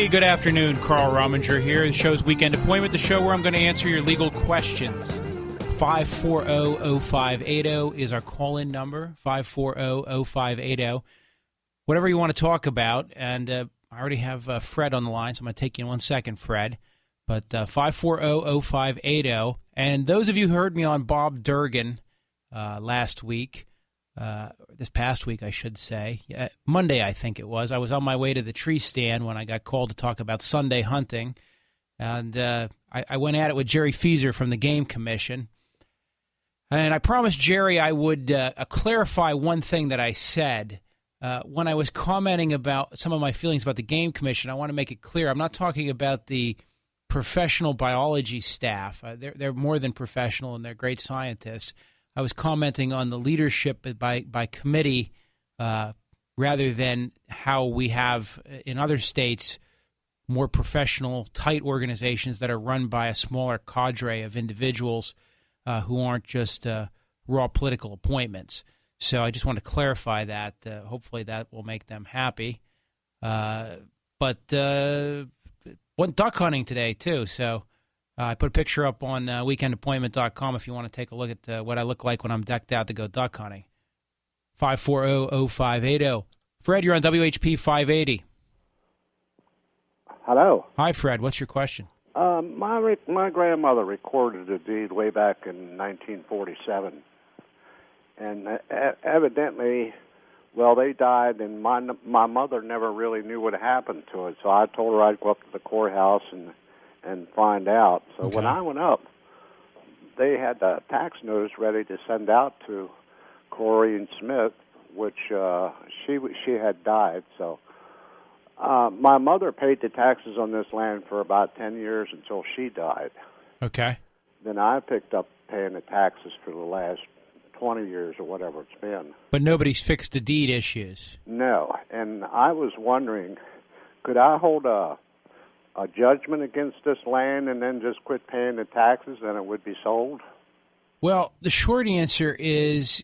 Hey, good afternoon. Carl Rominger here. The show's Weekend Appointment, the show where I'm going to answer your legal questions. 540-0580 is our call-in number, 540-0580. Whatever you want to talk about, and I already have Fred on the line, so I'm going to take you in 1 second, Fred. But 540-0580. And those of you who heard me on Bob Durgan last week, this past week, I should say, Monday, I think it was. I was on my way to the tree stand when I got called to talk about Sunday hunting. And I went at it with Jerry Feaser from the Game Commission. And I promised Jerry I would clarify one thing that I said. When I was commenting about some of my feelings about the Game Commission, I want to make it clear. I'm not talking about the professional biology staff. They're more than professional, and they're great scientists. I was commenting on the leadership by committee rather than how we have in other states more professional, tight organizations that are run by a smaller cadre of individuals who aren't just raw political appointments. So I just want to clarify that. Hopefully that will make them happy. But went duck hunting today, too, so I put a picture up on weekendappointment.com if you want to take a look at what I look like when I'm decked out to go duck hunting. 540-0580. Fred, you're on WHP 580. Hello. Hi, Fred. What's your question? My grandmother recorded a deed way back in 1947. And evidently, well, they died, and my mother never really knew what happened to it. So I told her I'd go up to the courthouse and find out. So Okay. when I went up, they had a tax notice ready to send out to Corey and Smith, which she had died. So my mother paid the taxes on this land for about 10 years until she died. Okay. Then I picked up paying the taxes for the last 20 years or whatever it's been. But nobody's fixed the deed issues. No, and I was wondering, could I hold a judgment against this land and then just quit paying the taxes and it would be sold? Well, the short answer is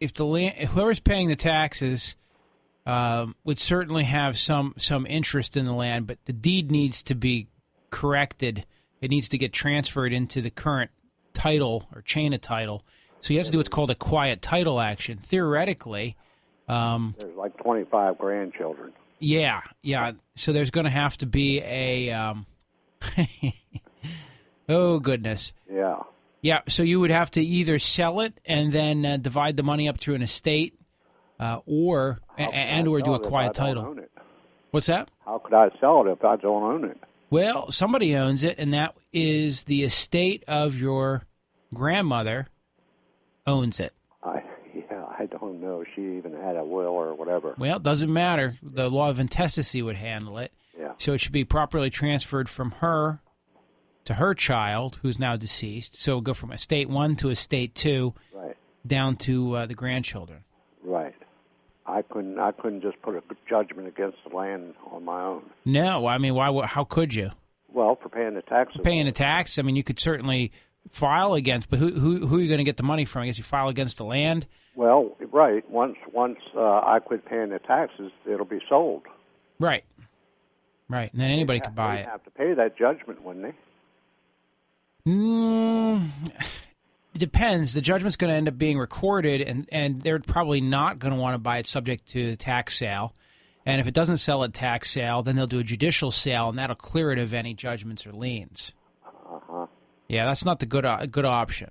if the land, whoever's paying the taxes would certainly have some interest in the land, but the deed needs to be corrected. It needs to get transferred into the current title or chain of title. So you have to do what's called a quiet title action. Theoretically, there's like 25 grandchildren. Yeah. So there's going to have to be a oh, goodness. Yeah. Yeah, so you would have to either sell it and then divide the money up through an estate or do a quiet title. Own it? What's that? How could I sell it if I don't own it? Well, somebody owns it, and that is the estate of your grandmother owns it. I don't know. She even had a will or whatever. Well, it doesn't matter. The law of intestacy would handle it. Yeah. So it should be properly transferred from her to her child, who's now deceased. So it'll go from estate 1 to estate 2, right, down to the grandchildren. Right. I couldn't just put a judgment against the land on my own. No, I mean, why? How could you? Well, for paying the taxes. Paying the tax. I mean, you could certainly file against, but who are you going to get the money from? I guess you file against the land. Well, right. Once I quit paying the taxes, it'll be sold. Right. And then anybody could buy it. They'd have to pay that judgment, wouldn't they? It depends. The judgment's going to end up being recorded, and they're probably not going to want to buy it subject to tax sale. And if it doesn't sell at tax sale, then they'll do a judicial sale, and that'll clear it of any judgments or liens. Uh-huh. Yeah, that's not the good option.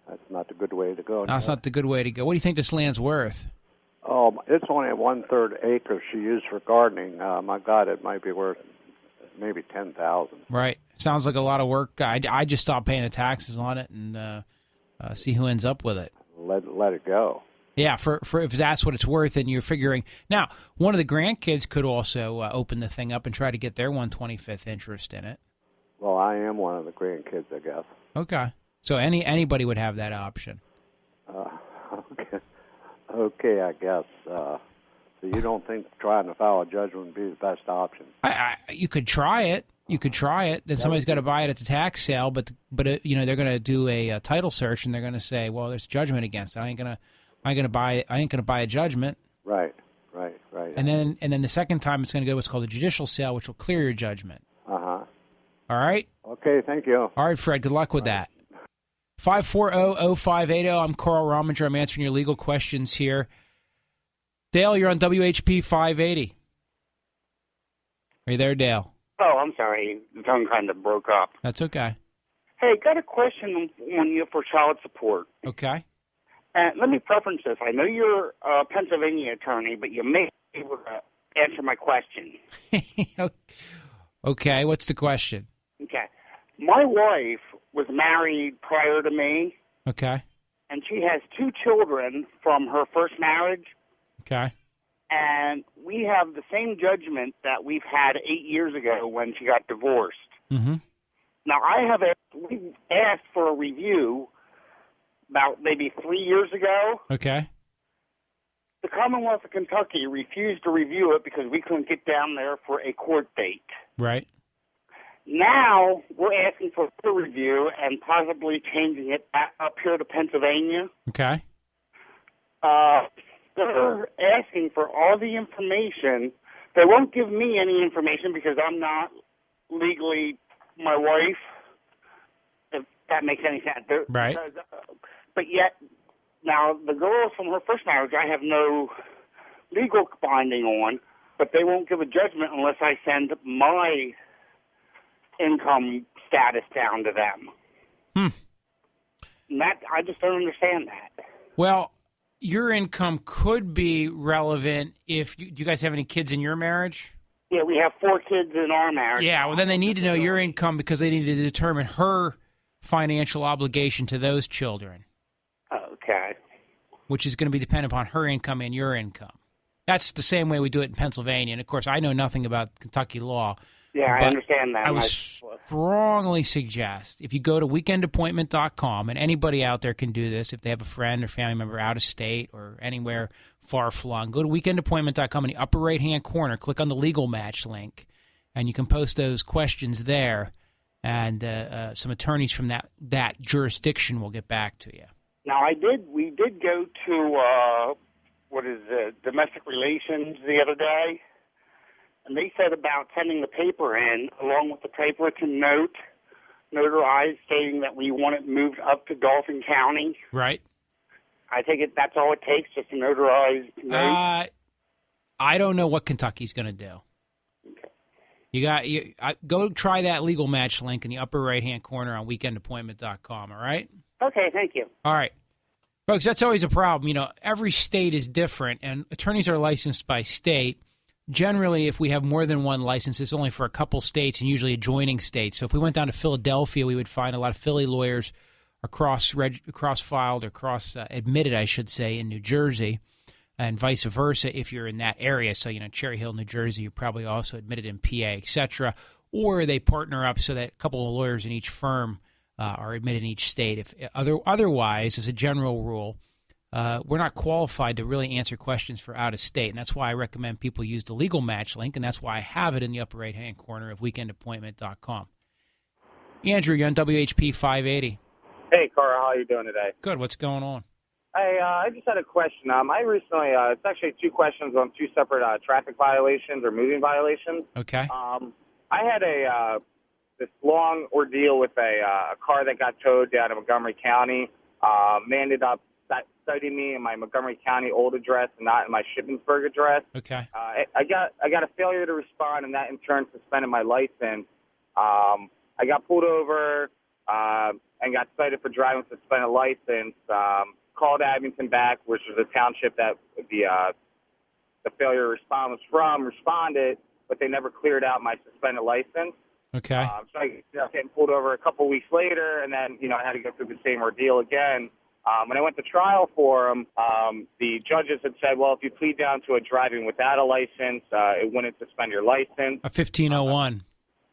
That's not the good way to go. That's not the good way to go. What do you think this land's worth? Oh, it's only a 1/3 acre she used for gardening. My God, it might be worth maybe $10,000. Right. Sounds like a lot of work. I just stopped paying the taxes on it and see who ends up with it. Let it go. Yeah, for if that's what it's worth, and you're figuring. Now, one of the grandkids could also open the thing up and try to get their 1/25th interest in it. Well, I am one of the grandkids, I guess. Okay. So anybody would have that option. Okay, I guess. So you don't think trying to file a judgment would be the best option? You could try it. Then somebody's got to buy it at the tax sale, but they're going to do a title search, and they're going to say, well, there's judgment against it. I ain't gonna buy a judgment. Right. And then the second time it's going to go what's called a judicial sale, which will clear your judgment. Uh-huh. All right? Okay, thank you. All right, Fred, good luck with that. 540-0580. I'm Carl Rominger. I'm answering your legal questions here. Dale, you're on WHP 580. Are you there, Dale? Oh, I'm sorry. The phone kind of broke up. That's okay. Hey, got a question on you for child support. Okay. And let me preference this. I know you're a Pennsylvania attorney, but you may be able to answer my question. Okay, what's the question? Okay. My wife was married prior to me, Okay. and she has 2 children from her first marriage. Okay. And we have the same judgment that we've had 8 years ago when she got divorced. Mm-hmm. Now, we asked for a review about maybe 3 years ago. Okay. The Commonwealth of Kentucky refused to review it because we couldn't get down there for a court date. Right. Now, we're asking for a review and possibly changing it up here to Pennsylvania. Okay. They're asking for all the information. They won't give me any information because I'm not legally my wife, if that makes any sense. Right. Because, but yet, now, the girls from her first marriage, I have no legal binding on, but they won't give a judgment unless I send my income status down to them. And that, I just don't understand that. Well, your income could be relevant if do you guys have any kids in your marriage? Yeah, we have 4 kids in our marriage. Yeah, well, then they need to know your income because they need to determine her financial obligation to those children. Okay. Which is going to be dependent upon her income and your income. That's the same way we do it in Pennsylvania. And, of course, I know nothing about Kentucky law. Yeah, I understand that. I would strongly suggest if you go to weekendappointment.com, and anybody out there can do this if they have a friend or family member out of state or anywhere far-flung, go to weekendappointment.com in the upper right-hand corner, click on the legal match link, and you can post those questions there, and some attorneys from that jurisdiction will get back to you. Now, we did go to, domestic relations the other day, and they said about sending the paper in, along with the paper to notarize, stating that we want it moved up to Dauphin County. Right. I take it that's all it takes, just a notarized note? I don't know what Kentucky's going to do. Okay. Go try that legal match link in the upper right-hand corner on weekendappointment.com, all right? Okay, thank you. All right. Folks, that's always a problem. You know, every state is different, and attorneys are licensed by state. Generally, if we have more than one license, it's only for a couple states and usually adjoining states. So if we went down to Philadelphia, we would find a lot of Philly lawyers are cross-filed or cross-admitted, I should say, in New Jersey, and vice versa if you're in that area. So, Cherry Hill, New Jersey, you're probably also admitted in PA, et cetera. Or they partner up so that a couple of lawyers in each firm are admitted in each state. If otherwise, as a general rule, we're not qualified to really answer questions for out of state, and that's why I recommend people use the legal match link, and that's why I have it in the upper right-hand corner of weekendappointment.com. Andrew, you're on WHP 580. Hey, Carl, how are you doing today? Good. What's going on? Hey, I just had a question. I recently, it's actually 2 questions on 2 separate traffic violations or moving violations. Okay. I had this long ordeal with a car that got towed down in Montgomery County. They ended up citing me in my Montgomery County old address and not in my Shippensburg address. Okay. I got a failure to respond, and that in turn suspended my license. I got pulled over and got cited for driving with suspended license. Called Abington back, which was the township that the failure to respond was from, responded, but they never cleared out my suspended license. Okay. So I ended up getting pulled over a couple weeks later, and then, I had to go through the same ordeal again. When I went to trial for them, the judges had said, well, if you plead down to a driving without a license, it wouldn't suspend your license. A 1501.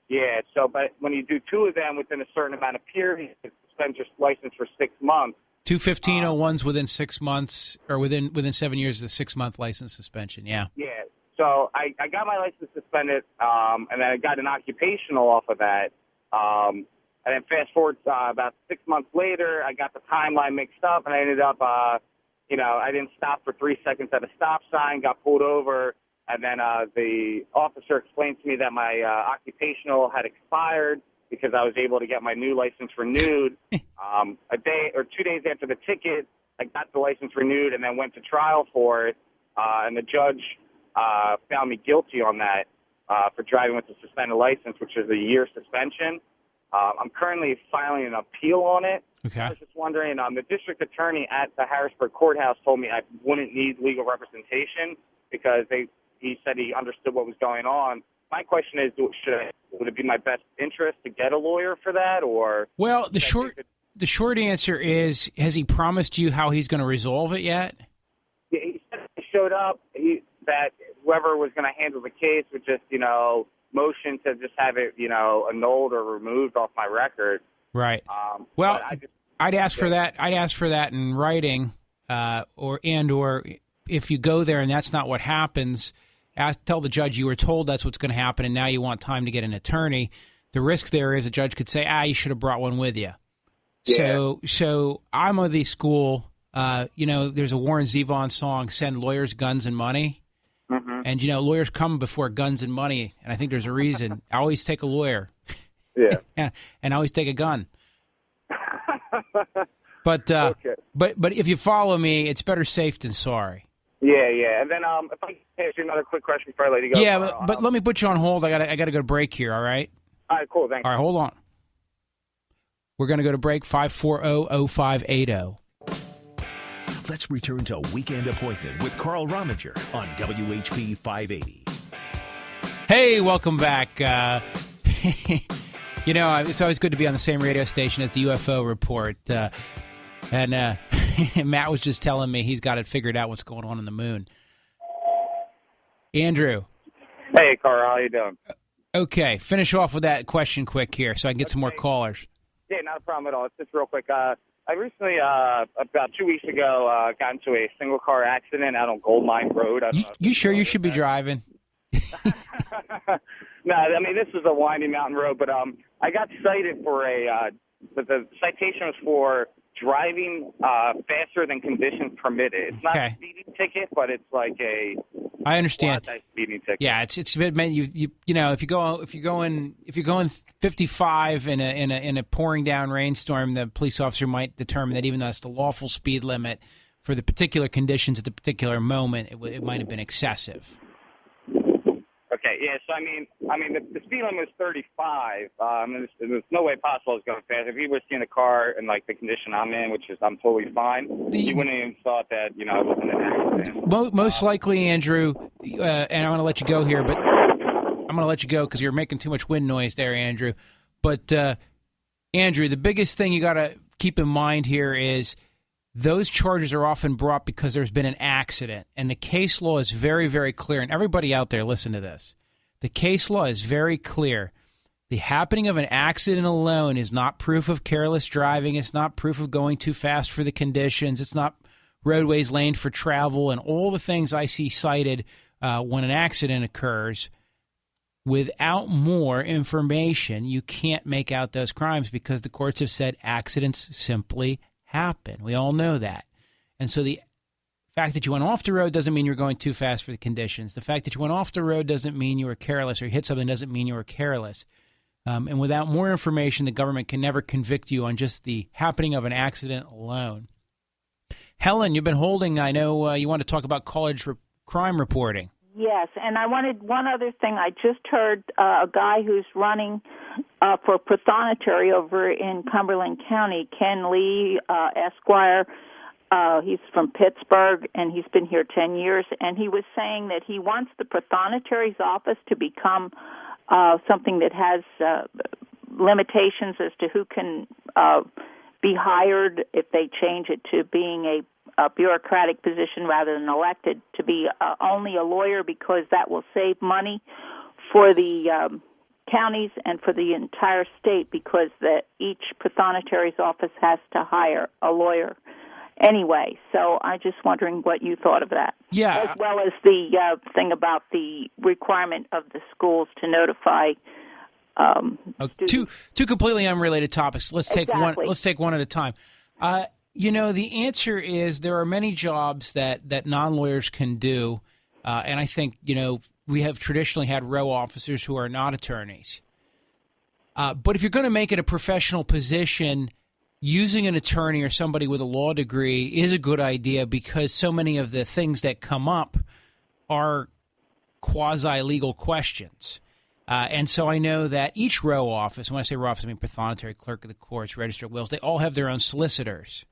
Yeah, but when you do 2 of them within a certain amount of period, it suspends your license for 6 months. 2 1501s within 6 months, or within 7 years of a 6-month license suspension, yeah. Yeah, so I got my license suspended, and then I got an occupational off of that. And then fast forward about 6 months later, I got the timeline mixed up, and I ended up, I didn't stop for 3 seconds at a stop sign, got pulled over, And then the officer explained to me that my occupational had expired because I was able to get my new license renewed. A day or 2 days after the ticket, I got the license renewed and then went to trial for it. And the judge found me guilty on that for driving with a suspended license, which is a year suspension. I'm currently filing an appeal on it. Okay. I was just wondering, the district attorney at the Harrisburg courthouse told me I wouldn't need legal representation because he said he understood what was going on. My question is, would it be my best interest to get a lawyer for that, or? Well, the short answer is, has he promised you how he's going to resolve it yet? Yeah, he said he showed up, that whoever was going to handle the case would just, motion to just have it, annulled or removed off my record. Right. Well, I'd ask for that. I'd ask for that in writing, or if you go there and that's not what happens, tell the judge you were told that's what's going to happen, and now you want time to get an attorney. The risk there is a judge could say, you should have brought one with you. Yeah. So I'm of the school. There's a Warren Zevon song, "Send Lawyers, Guns, and Money." Mm-hmm. And, lawyers come before guns and money, and I think there's a reason. I always take a lawyer. Yeah. And I always take a gun. But okay. but if you follow me, it's better safe than sorry. Yeah. And then if I can ask you another quick question before I let you go. Yeah, but let me put you on hold. I gotta go to break here, all right? All right, cool, thanks. All right, hold on. We're going to go to break, 540-0580. Let's return to Weekend Appointment with Carl Rominger on WHP 580. Hey, welcome back. It's always good to be on the same radio station as the UFO Report. And Matt was just telling me he's got it figured out what's going on in the moon. Andrew. Hey, Carl, how you doing? Okay, finish off with that question quick here so I can get some more callers. Yeah, not a problem at all. It's just real quick. I recently, about 2 weeks ago, got into a single-car accident out on Gold Mine Road. You sure you should be driving? No, I mean, this is a windy mountain road, but I got cited for but the citation was for driving faster than conditions permitted. It's not a speeding ticket, but it's like a I understand. Speeding ticket. Yeah, it's if you're going 55 in a pouring down rainstorm, the police officer might determine that even though it's the lawful speed limit for the particular conditions at the particular moment, it might have been excessive. Okay, yeah, so I mean, the speed limit was 35. There's no way possible I was going fast. If you were seeing a car in, like, the condition I'm in, which is I'm totally fine, you wouldn't even thought that, I wasn't in an accident. Most likely, Andrew, and I'm going to let you go here, but I'm going to let you go because you're making too much wind noise there, Andrew. But, Andrew, the biggest thing you got to keep in mind here is those charges are often brought because there's been an accident, and the case law is very, very clear. And everybody out there, listen to this. The case law is very clear. The happening of an accident alone is not proof of careless driving. It's not proof of going too fast for the conditions. It's not roadways laned for travel and all the things I see cited when an accident occurs. Without more information, you can't make out those crimes because the courts have said accidents simply happen. We all know that. And so the fact that you went off the road doesn't mean you're going too fast for the conditions. The fact that you went off the road doesn't mean you were careless, or you hit something doesn't mean you were careless. And without more information, the government can never convict you on just the happening of an accident alone. Helen, you've been holding, I know you want to talk about college crime reporting. Yes, and I wanted one other thing. I just heard a guy who's running for prothonotary over in Cumberland County, Ken Lee, Esquire. He's from Pittsburgh, and he's been here 10 years, and he was saying that he wants the prothonotary's office to become something that has limitations as to who can be hired if they change it to being a bureaucratic position rather than elected, to be only a lawyer, because that will save money for the counties and for the entire state, because each prothonotary's office has to hire a lawyer anyway. So I'm just wondering what you thought of that. Yeah. As well as the thing about the requirement of the schools to notify two completely unrelated topics. Let's take one. Let's take one at a time. The answer is there are many jobs that non-lawyers can do. And I think, we have traditionally had row officers who are not attorneys. But if you're going to make it a professional position, using an attorney or somebody with a law degree is a good idea because so many of the things that come up are quasi-legal questions. And so I know that each row office, when I say row office, I mean pathonetary, clerk of the courts, register of wills, they all have their own solicitors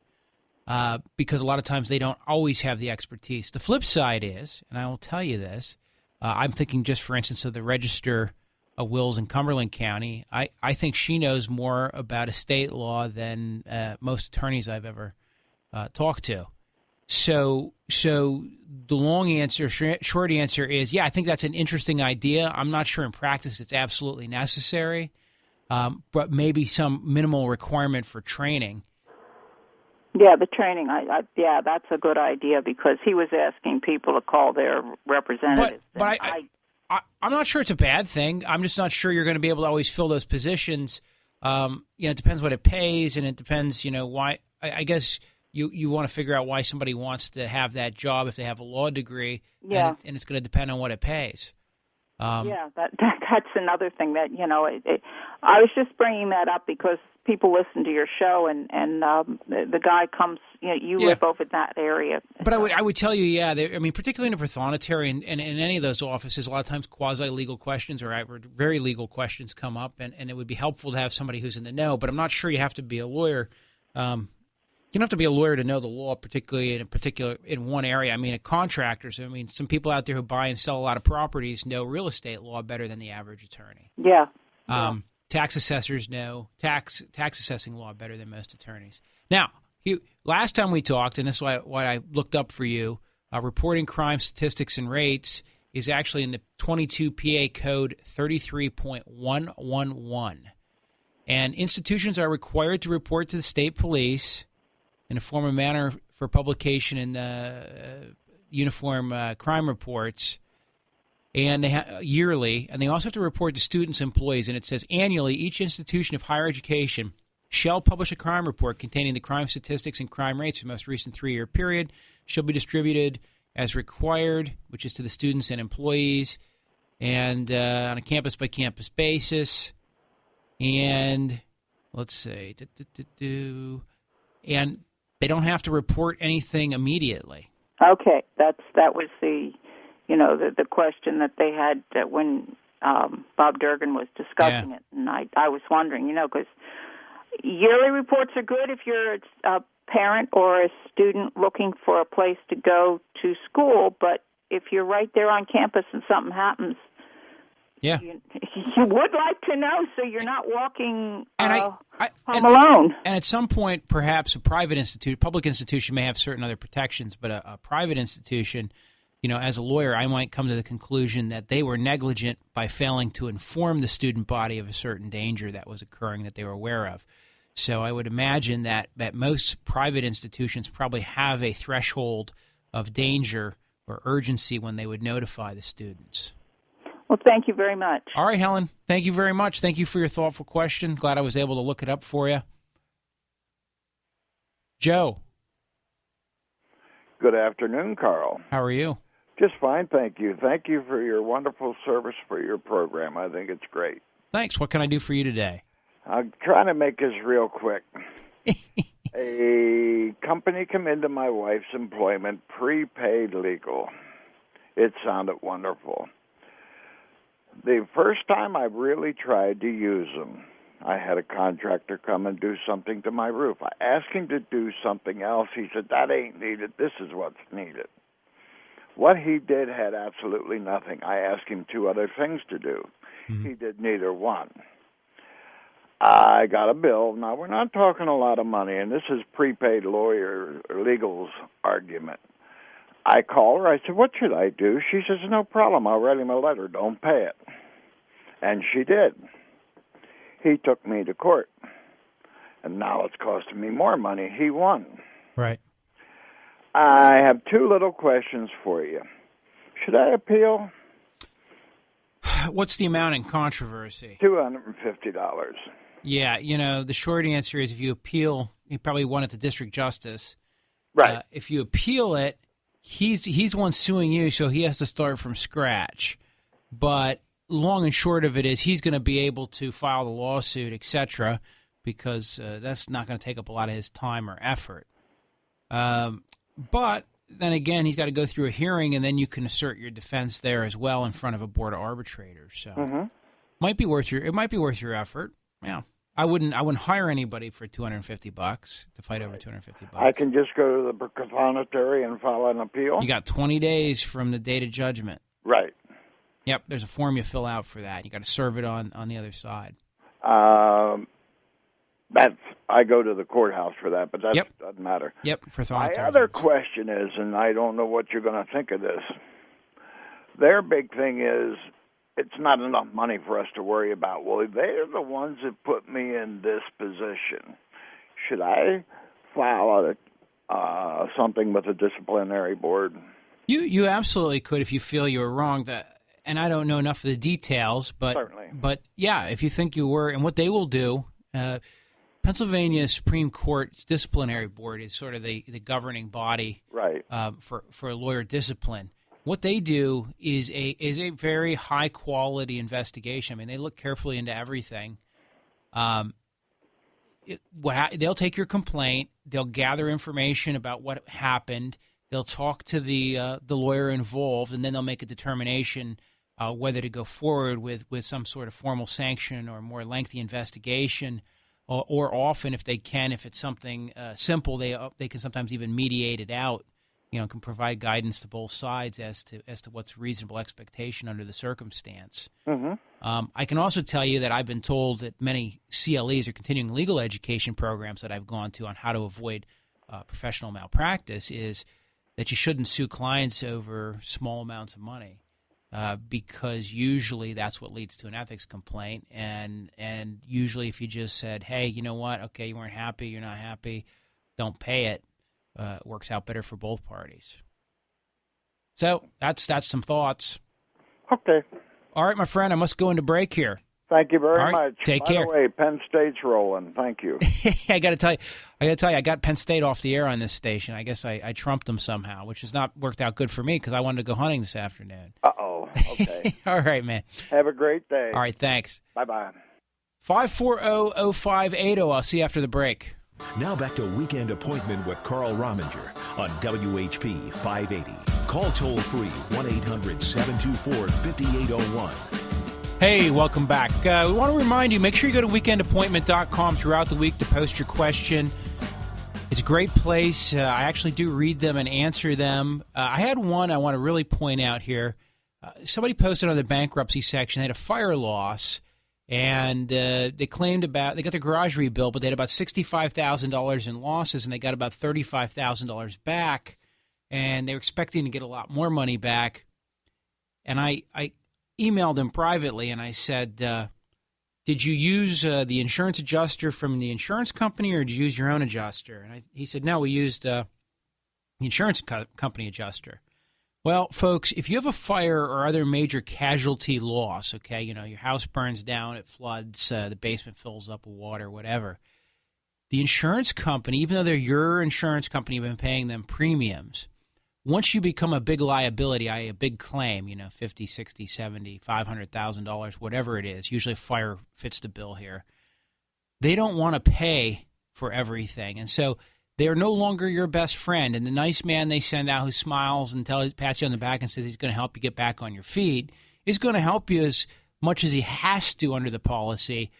because a lot of times they don't always have the expertise. The flip side is, and I will tell you this, I'm thinking just, for instance, of the register of wills in Cumberland County. I think she knows more about estate law than most attorneys I've ever talked to. So the long answer, short answer is, yeah, I think that's an interesting idea. I'm not sure in practice it's absolutely necessary, but maybe some minimal requirement for training. Yeah, the training. Yeah, that's a good idea because he was asking people to call their representatives. But I'm not sure it's a bad thing. I'm just not sure you're going to be able to always fill those positions. It depends what it pays, and it depends, why. I guess you want to figure out why somebody wants to have that job if they have a law degree. Yeah. And it's going to depend on what it pays. That's another thing that, I was just bringing that up because people listen to your show and the guy comes, you live over that area. But I would tell you, particularly in a pathonetary and in any of those offices, a lot of times quasi-legal questions or very legal questions come up, and it would be helpful to have somebody who's in the know, but I'm not sure you have to be a lawyer. You don't have to be a lawyer to know the law, particularly in one area. Contractors. Some people out there who buy and sell a lot of properties know real estate law better than the average attorney. Yeah. Tax assessors know tax assessing law better than most attorneys. Now, last time we talked, and this is what I looked up for you, reporting crime statistics and rates is actually in the 22 PA Code 33.111. And institutions are required to report to the state police in a form and manner for publication in uniform crime reports, and they yearly, and they also have to report to students and employees. And it says annually, each institution of higher education shall publish a crime report containing the crime statistics and crime rates for the most recent 3-year period, shall be distributed as required, which is to the students and employees, and on a campus-by-campus basis. And let's see, and they don't have to report anything immediately. Okay, that was the question that they had when Bob Durgan was discussing it, and I was wondering, because yearly reports are good if you're a parent or a student looking for a place to go to school, but if you're right there on campus and something happens, you would like to know so you're not walking home alone. And at some point, perhaps a public institution may have certain other protections, but a private institution, as a lawyer, I might come to the conclusion that they were negligent by failing to inform the student body of a certain danger that was occurring that they were aware of. So I would imagine that most private institutions probably have a threshold of danger or urgency when they would notify the students. Well, thank you very much. All right, Helen. Thank you very much. Thank you for your thoughtful question. Glad I was able to look it up for you. Joe. Good afternoon, Carl. How are you? Just fine, thank you. Thank you for your wonderful service for your program. I think it's great. Thanks. What can I do for you today? I'm trying to make this real quick. A company come into my wife's employment, prepaid legal. It sounded wonderful. The first time I really tried to use them, I had a contractor come and do something to my roof. I asked him to do something else. He said, that ain't needed. This is what's needed. What he did had absolutely nothing. I asked him 2 other things to do. Mm-hmm. He did neither one. I got a bill. Now, we're not talking a lot of money, and this is prepaid lawyer or legal's argument. I call her. I said, what should I do? She says, no problem. I'll write him a letter. Don't pay it. And she did. He took me to court. And now it's costing me more money. He won. Right. I have 2 little questions for you. Should I appeal? What's the amount in controversy? $250. Yeah, the short answer is if you appeal, you probably won it to district justice. Right. If you appeal it, he's the one suing you, so he has to start from scratch. But long and short of it is he's going to be able to file the lawsuit, etc., because that's not going to take up a lot of his time or effort. But then again, he's got to go through a hearing, and then you can assert your defense there as well in front of a board of arbitrators. So might be worth your effort. Yeah. I wouldn't hire anybody for $250 to fight over $250. I can just go to the prothonotary and file an appeal? You got 20 days from the date of judgment. Right. Yep, there's a form you fill out for that. You got to serve it on the other side. I go to the courthouse for that, but that doesn't matter. Yep, for My other question is, and I don't know what you're going to think of this, their big thing is it's not enough money for us to worry about. Well, they're the ones that put me in this position. Should I file something with the disciplinary board? You absolutely could if you feel you were wrong. And I don't know enough of the details, but certainly. But yeah, if you think you were, and what they will do, Pennsylvania Supreme Court Disciplinary Board is sort of the governing body, right, for lawyer discipline. What they do is a very high quality investigation. I mean, they look carefully into everything. They'll take your complaint, they'll gather information about what happened, they'll talk to the lawyer involved, and then they'll make a determination whether to go forward with some sort of formal sanction or more lengthy investigation, or often, if they can, if it's something simple, they can sometimes even mediate it out. Can provide guidance to both sides as to what's reasonable expectation under the circumstance. I can also tell you that I've been told that many CLEs or continuing legal education programs that I've gone to on how to avoid professional malpractice is that you shouldn't sue clients over small amounts of money because usually that's what leads to an ethics complaint. And usually if you just said, hey, you know what, okay, you weren't happy, you're not happy, don't pay it, works out better for both parties. So that's some thoughts. Okay. All right, my friend, I must go into break here. Thank you very much. Take care. By the way, Penn State's rolling. Thank you. I got to tell you, I got Penn State off the air on this station. I guess I trumped them somehow, which has not worked out good for me because I wanted to go hunting this afternoon. Uh-oh. Okay. All right, man. Have a great day. All right, thanks. Bye-bye. 540-0580. I'll see you after the break. Now back to Weekend Appointment with Carl Rominger on WHP 580. Call toll-free 1-800-724-5801. Hey, welcome back. We want to remind you, make sure you go to weekendappointment.com throughout the week to post your question. It's a great place. I actually do read them and answer them. I had one I want to really point out here. Somebody posted on the bankruptcy section, they had a fire loss, and they claimed they got their garage rebuilt, but they had about $65,000 in losses, and they got about $35,000 back, and they were expecting to get a lot more money back. And I emailed him privately, and I said, did you use the insurance adjuster from the insurance company, or did you use your own adjuster? And he said, no, we used the insurance company adjuster. Well, folks, if you have a fire or other major casualty loss, okay, your house burns down, it floods, the basement fills up with water, whatever, the insurance company, even though they're your insurance company, you've been paying them premiums, once you become a big liability, a big claim, $50, $60, $70, $500,000, whatever it is, usually fire fits the bill here, they don't want to pay for everything. And so they're no longer your best friend. And the nice man they send out who smiles and pats you on the back and says he's going to help you get back on your feet is going to help you as much as he has to under the policy.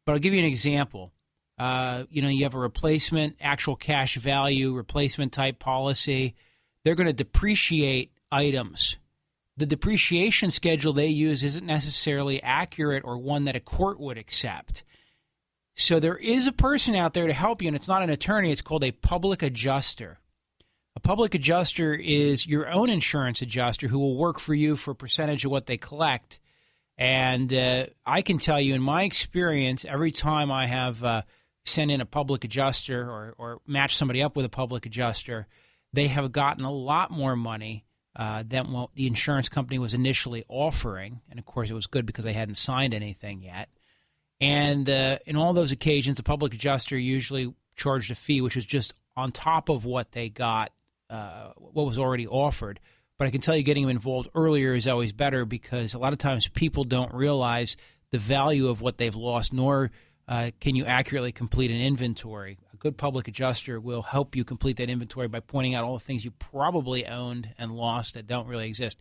But I'll give you an example. You have a replacement, actual cash value, replacement type policy. They're going to depreciate items. The depreciation schedule they use isn't necessarily accurate or one that a court would accept. So there is a person out there to help you, and it's not an attorney. It's called a public adjuster. A public adjuster is your own insurance adjuster who will work for you for a percentage of what they collect. And I can tell you in my experience, every time I have sent in a public adjuster or matched somebody up with a public adjuster, they have gotten a lot more money than what the insurance company was initially offering. And, of course, it was good because they hadn't signed anything yet. And in all those occasions, the public adjuster usually charged a fee, which was just on top of what they got what was already offered. But I can tell you getting them involved earlier is always better because a lot of times people don't realize the value of what they've lost, nor can you accurately complete an inventory. A good public adjuster will help you complete that inventory by pointing out all the things you probably owned and lost that don't really exist.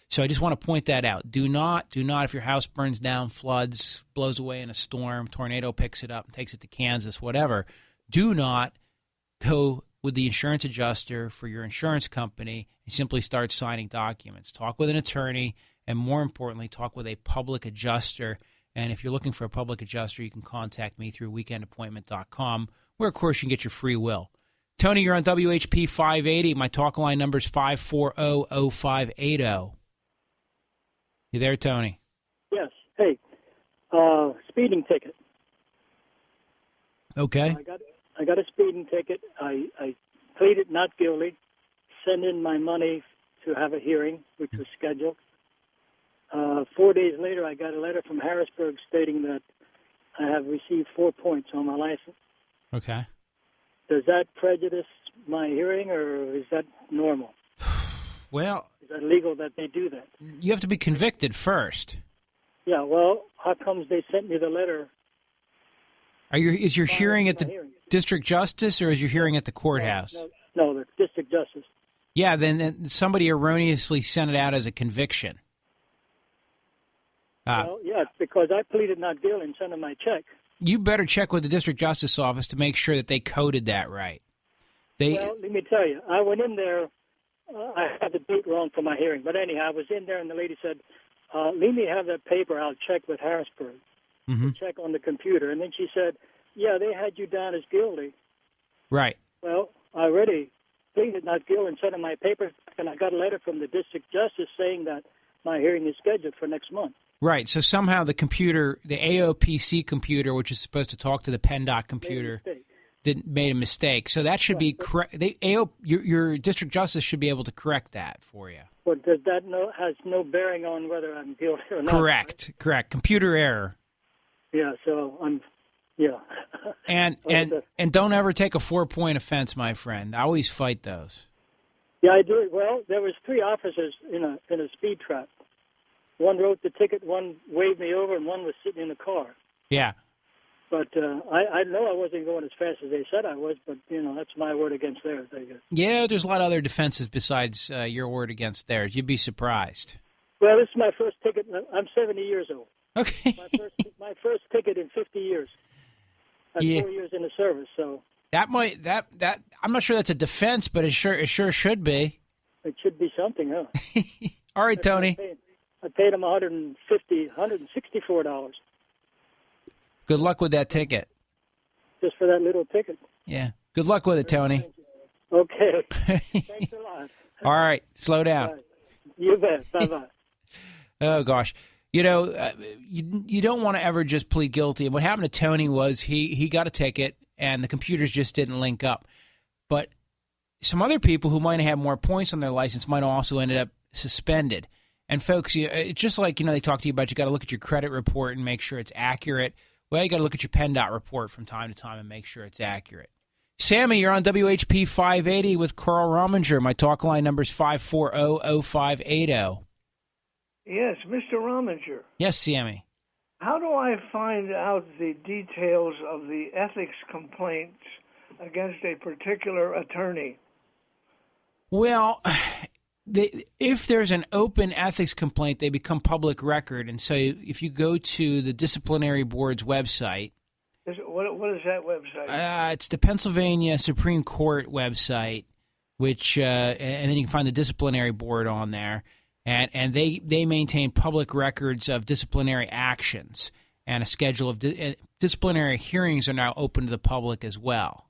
So I just want to point that out. Do not, if your house burns down, floods, blows away in a storm, tornado picks it up and takes it to Kansas, whatever, do not go with the insurance adjuster for your insurance company and simply start signing documents. Talk with an attorney, and more importantly, talk with a public adjuster. And if you're looking for a public adjuster, you can contact me through weekendappointment.com, where, of course, you can get your free will. Tony, you're on WHP 580. My talk line number is 540-0580. You there, Tony? Yes. Hey, speeding ticket. Okay. I got a speeding ticket. I pleaded not guilty, sent in my money to have a hearing, which was scheduled. 4 days later, I got a letter from Harrisburg stating that I have received 4 points on my license. Okay. Does that prejudice my hearing, or is that normal? Well, is that legal that they do that? You have to be convicted first. Yeah, well, how comes they sent me the letter? Is your hearing at the district justice, or is your hearing at the courthouse? No, the district justice. Yeah, then somebody erroneously sent it out as a conviction. Well, yeah, because I pleaded not guilty and sent them my check. You better check with the district justice office to make sure that they coded that right. Well, let me tell you, I went in there. I had the date wrong for my hearing. But anyhow, I was in there, and the lady said, let me have that paper. I'll check with Harrisburg. Check on the computer. And then she said, yeah, they had you down as guilty. Right. Well, I already pleaded not guilty and sent in my paper, and I got a letter from the district justice saying that my hearing is scheduled for next month. Right. So somehow the computer, the AOPC computer, which is supposed to talk to the PennDOT computer, made a mistake. So that should be correct. Your district justice should be able to correct that for you. But does that has no bearing on whether I'm guilty or not? Correct. Right? Correct. Computer error. Yeah. So I'm. Yeah. and don't ever take a 4-point offense, my friend. I always fight those. Yeah, I do. Well, there was 3 officers in a speed trap. One wrote the ticket, one waved me over, and one was sitting in the car. Yeah. But I know I wasn't going as fast as they said I was, but, that's my word against theirs, I guess. Yeah, there's a lot of other defenses besides your word against theirs. You'd be surprised. Well, this is my first ticket. I'm 70 years old. Okay. my first ticket in 50 years. I'm 4 years in the service, so. I'm not sure that's a defense, but it sure should be. It should be something, huh? All right, Tony. I paid them $164. Good luck with that ticket. Just for that little ticket. Yeah. Good luck with it, Tony. Okay. Thanks a lot. All right. Slow down. Right. You bet. Bye-bye. Oh, gosh. You don't want to ever just plead guilty. And what happened to Tony was he got a ticket, and the computers just didn't link up. But some other people who might have had more points on their license might also ended up suspended. And folks, it's just like, they talk to you about you got to look at your credit report and make sure it's accurate. Well, you got to look at your PennDOT report from time to time and make sure it's accurate. Sammy, you're on WHP 580 with Carl Rominger. My talk line number is 540-0580. Yes, Mr. Rominger. Yes, Sammy. How do I find out the details of the ethics complaints against a particular attorney? Well, if there's an open ethics complaint, they become public record. And so if you go to the disciplinary board's website. What is that website? It's the Pennsylvania Supreme Court website, which and then you can find the disciplinary board on there. And they maintain public records of disciplinary actions, and a schedule of disciplinary hearings are now open to the public as well.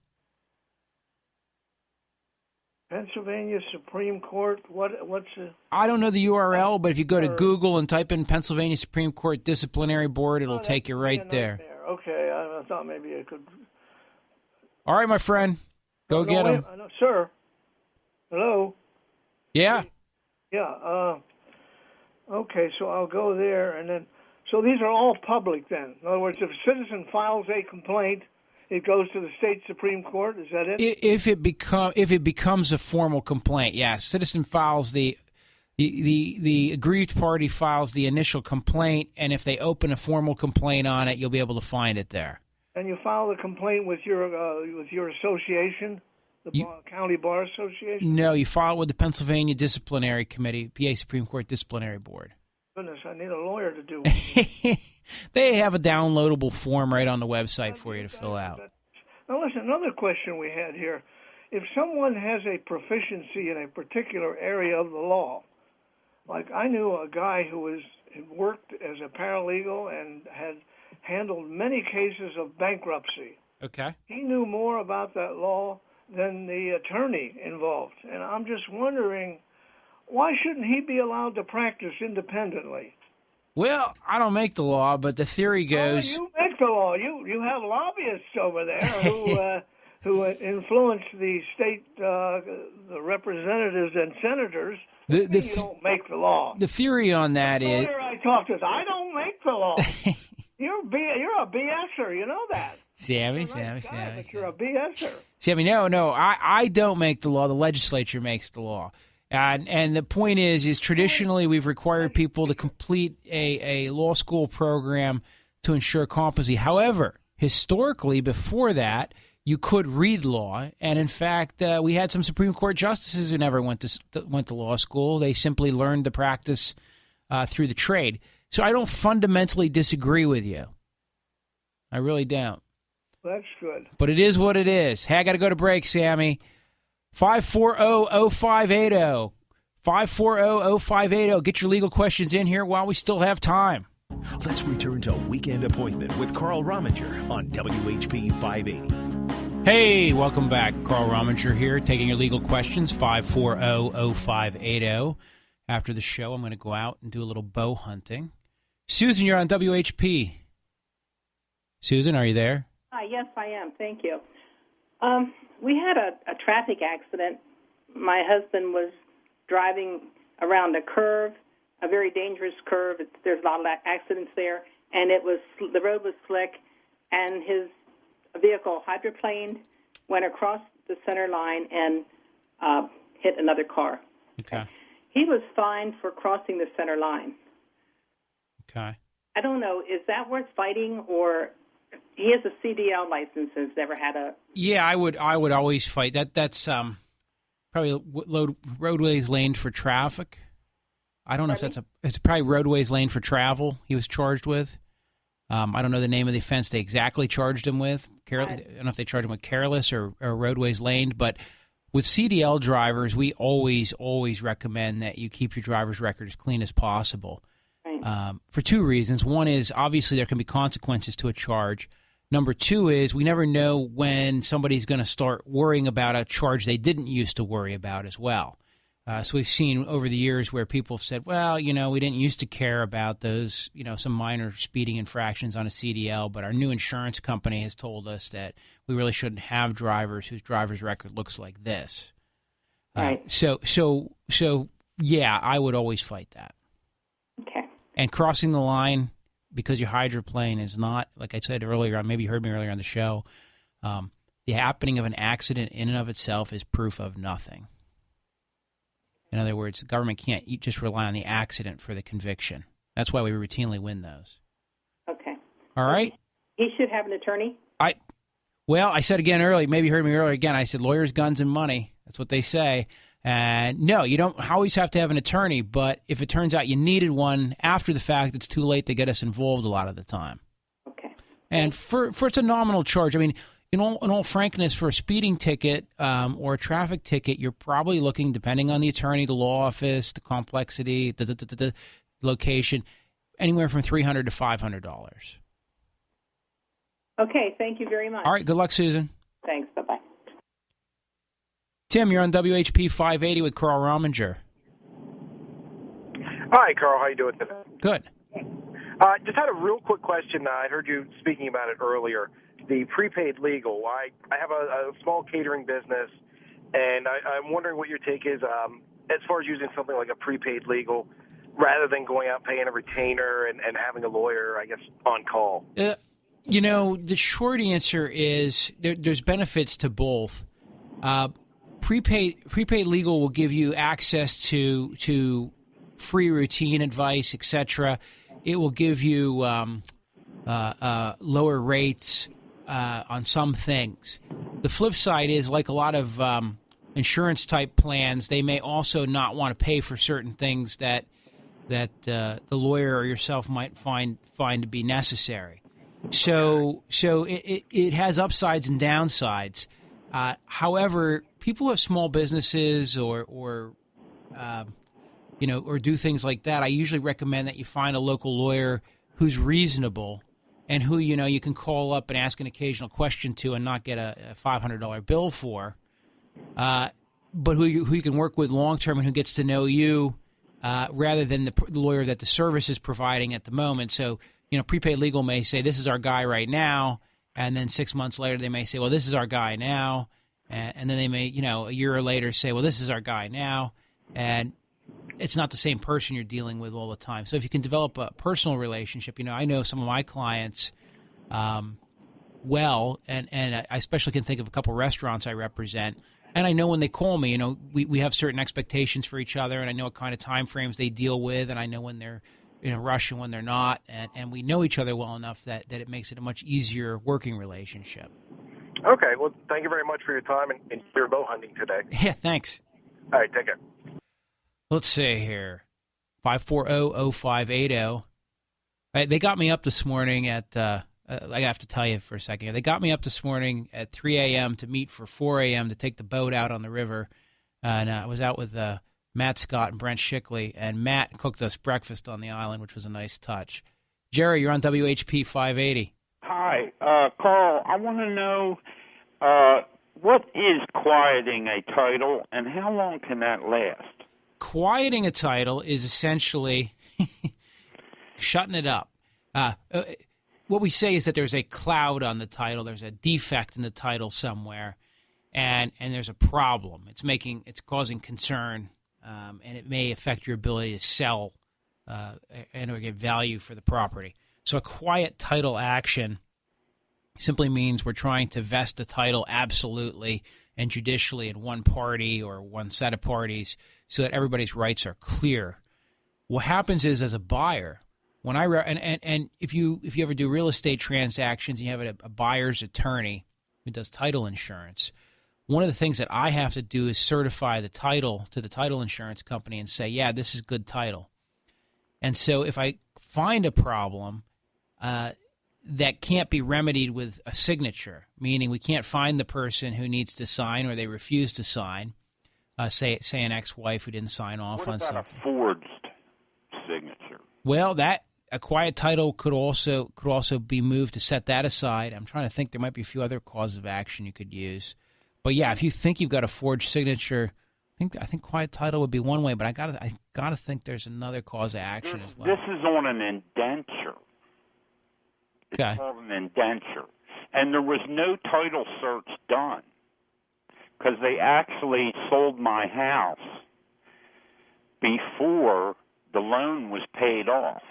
Pennsylvania Supreme Court. What's the? I don't know the URL, but if you go to Google and type in Pennsylvania Supreme Court Disciplinary Board, it'll take you right there. Okay, I thought maybe I could. All right, my friend, go get them. Sir. Hello. Yeah. Yeah. Okay, so I'll go there, and then. So these are all public then. In other words, if a citizen files a complaint, it goes to the state Supreme Court. Is that it? If it becomes a formal complaint, yes. Citizen files the aggrieved party files the initial complaint, and if they open a formal complaint on it, you'll be able to find it there. And you file the complaint with your association, the County Bar Association? No, you file it with the Pennsylvania Disciplinary Committee, PA Supreme Court Disciplinary Board. Goodness, I need a lawyer to do it. They have a downloadable form right on the website for you to fill out. Now, listen, another question we had here. If someone has a proficiency in a particular area of the law, like I knew a guy who had worked as a paralegal and had handled many cases of bankruptcy. Okay. He knew more about that law than the attorney involved. And I'm just wondering, why shouldn't he be allowed to practice independently? Well, I don't make the law, but the theory goes... Oh, you make the law. You have lobbyists over there who influence the state, the representatives and senators. You don't make the law. The theory on that is... I talk to, I don't make the law. You're a BSer, you know that. Sammy. But you're a BSer. Sammy, no, I don't make the law. The legislature makes the law. And the point is traditionally we've required people to complete a law school program to ensure competency. However, historically, before that, you could read law. And in fact, we had some Supreme Court justices who never went to law school. They simply learned the practice through the trade. So I don't fundamentally disagree with you. I really don't. That's good. But it is what it is. Hey, I got to go to break, Sammy. 540-0580. 540-0580. Get your legal questions in here while we still have time. Let's return to Weekend Appointment with Carl Rominger on WHP 580. Hey, welcome back. Carl Rominger here, taking your legal questions, 540-0580. After the show, I'm going to go out and do a little bow hunting. Susan, you're on WHP. Susan, are you there? Yes, I am. Thank you. We had a traffic accident. My husband was driving around a curve, a very dangerous curve. There's a lot of accidents there, and the road was slick, and his vehicle hydroplaned, went across the center line, and hit another car. Okay. He was fined for crossing the center line. Okay. I don't know, is that worth fighting, or he has a CDL license, has never had a... Yeah, I would always fight. That's probably roadways laned for traffic. I don't know if it's probably roadways laned for travel he was charged with. I don't know the name of the offense they exactly charged him with. I don't know if they charged him with careless or roadways laned, but with CDL drivers, we always recommend that you keep your driver's record as clean as possible. Right. For two reasons. One is obviously there can be consequences to a charge. Number two is we never know when somebody's going to start worrying about a charge they didn't used to worry about as well. So we've seen over the years where people have said, well, we didn't used to care about those, some minor speeding infractions on a CDL, but our new insurance company has told us that we really shouldn't have drivers whose driver's record looks like this. Right. So yeah, I would always fight that. Okay. And crossing the line because you hydroplane is not, like I said earlier, maybe you heard me earlier on the show, the happening of an accident in and of itself is proof of nothing. In other words, the government can't just rely on the accident for the conviction. That's why we routinely win those. Okay. All right? He should have an attorney? I said again earlier, maybe you heard me earlier again, I said lawyers, guns, and money. That's what they say. And no, you don't always have to have an attorney, but if it turns out you needed one after the fact, it's too late to get us involved a lot of the time. Okay. And for it's a nominal charge. I mean, in all frankness, for a speeding ticket or a traffic ticket, you're probably looking, depending on the attorney, the law office, the complexity, the location, anywhere from $300 to $500. Okay, thank you very much. All right, good luck, Susan. Thanks, bye-bye. Tim, you're on WHP 580 with Carl Rominger. Hi, Carl. How you doing today? Good. Just had a real quick question. I heard you speaking about it earlier. The prepaid legal. I have a small catering business, and I'm wondering what your take is as far as using something like a prepaid legal rather than going out paying a retainer and having a lawyer, I guess, on call. The short answer is there's benefits to both. Prepaid legal will give you access to free routine advice, etc. It will give you lower rates on some things. The flip side is, like a lot of insurance type plans, they may also not want to pay for certain things that the lawyer or yourself might find to be necessary. So it has upsides and downsides. However, people who have small businesses or do things like that, I usually recommend that you find a local lawyer who's reasonable and who you can call up and ask an occasional question to and not get a $500 bill for, but who you can work with long term and who gets to know you rather than the lawyer that the service is providing at the moment. So prepaid legal may say, this is our guy right now, and then 6 months later they may say, well, this is our guy now, and then they may, a year later say, well, this is our guy now, and it's not the same person you're dealing with all the time. So if you can develop a personal relationship, I know some of my clients well, and I especially can think of a couple restaurants I represent, and I know when they call me, we have certain expectations for each other, and I know what kind of time frames they deal with, and I know when they're in a rush and when they're not, and we know each other well enough that it makes it a much easier working relationship. Okay, well, thank you very much for your time and your bow hunting today. Yeah, thanks. All right, take care. Let's see here, 540-0580. They got me up this morning at, I have to tell you for a second, they got me up this morning at 3 a.m. to meet for 4 a.m. to take the boat out on the river, and I was out with Matt Scott and Brent Shickley, and Matt cooked us breakfast on the island, which was a nice touch. Jerry, you're on WHP 580. Hi, Carl. I want to know what is quieting a title, and how long can that last? Quieting a title is essentially shutting it up. What we say is that there's a cloud on the title, there's a defect in the title somewhere, and there's a problem. It's causing concern. And it may affect your ability to sell and or get value for the property. So a quiet title action simply means we're trying to vest the title absolutely and judicially in one party or one set of parties so that everybody's rights are clear. What happens is, as a buyer, when and if you ever do real estate transactions and you have a buyer's attorney who does title insurance, one of the things that I have to do is certify the title to the title insurance company and say, yeah, this is good title. And so if I find a problem that can't be remedied with a signature, meaning we can't find the person who needs to sign or they refuse to sign, say an ex-wife who didn't sign off on something. What about a forged signature? Well, a quiet title could also be moved to set that aside. I'm trying to think. There might be a few other causes of action you could use. But yeah, if you think you've got a forged signature, I think quiet title would be one way. But I gotta think there's another cause of action as well. This is on an indenture. It's called an indenture, and there was no title search done because they actually sold my house before the loan was paid off.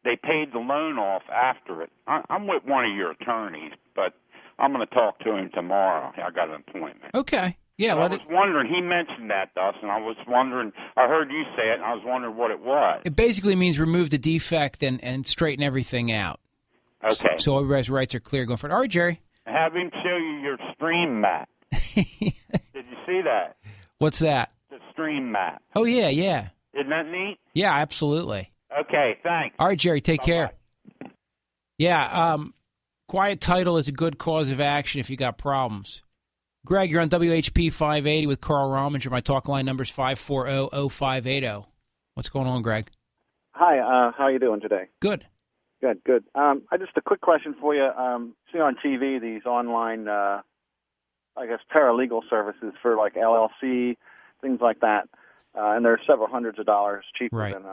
They paid the loan off after it. I'm with one of your attorneys, but I'm going to talk to him tomorrow. I got an appointment. Okay. Yeah. I was wondering, he mentioned that to us, and I was wondering, I heard you say it, and I was wondering what it was. It basically means remove the defect and straighten everything out. Okay. So everybody's rights are clear going forward. All right, Jerry. Have him show you your stream map. Did you see that? What's that? The stream map. Oh, yeah, yeah. Isn't that neat? Yeah, absolutely. Okay, thanks. All right, Jerry, take Bye-bye. care. Yeah, quiet title is a good cause of action if you got problems. Greg, you're on WHP 580 with Carl Rominger. My talk line number is 540-0580. What's going on, Greg? Hi, how are you doing today? Good. Good. I just a quick question for you. See on TV these online, paralegal services for like LLC, things like that, and they're several hundreds of dollars cheaper than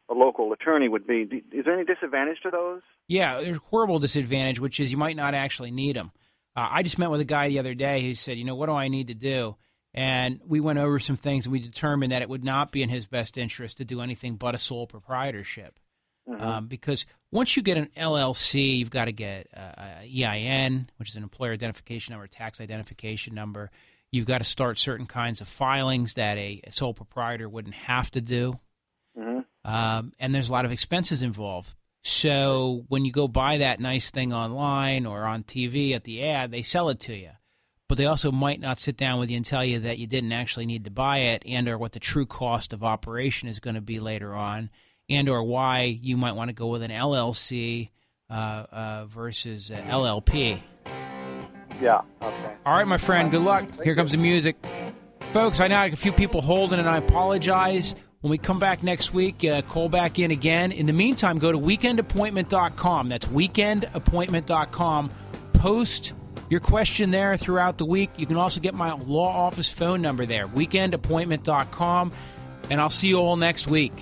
a local attorney would be. Is there any disadvantage to those? Yeah, there's a horrible disadvantage, which is you might not actually need them. I just met with a guy the other day who said, what do I need to do? And we went over some things, and we determined that it would not be in his best interest to do anything but a sole proprietorship. Because once you get an LLC, you've got to get EIN, which is an employer identification number, tax identification number. You've got to start certain kinds of filings that a sole proprietor wouldn't have to do. And there's a lot of expenses involved. So when you go buy that nice thing online or on TV at the ad, they sell it to you. But they also might not sit down with you and tell you that you didn't actually need to buy it and or what the true cost of operation is going to be later on and or why you might want to go with an LLC versus an LLP. Yeah, okay. All right, my friend, good luck. Here comes the music. Folks, I know I have a few people holding, and I apologize. When we come back next week, call back in again. In the meantime, go to weekendappointment.com. That's weekendappointment.com. Post your question there throughout the week. You can also get my law office phone number there, weekendappointment.com. And I'll see you all next week.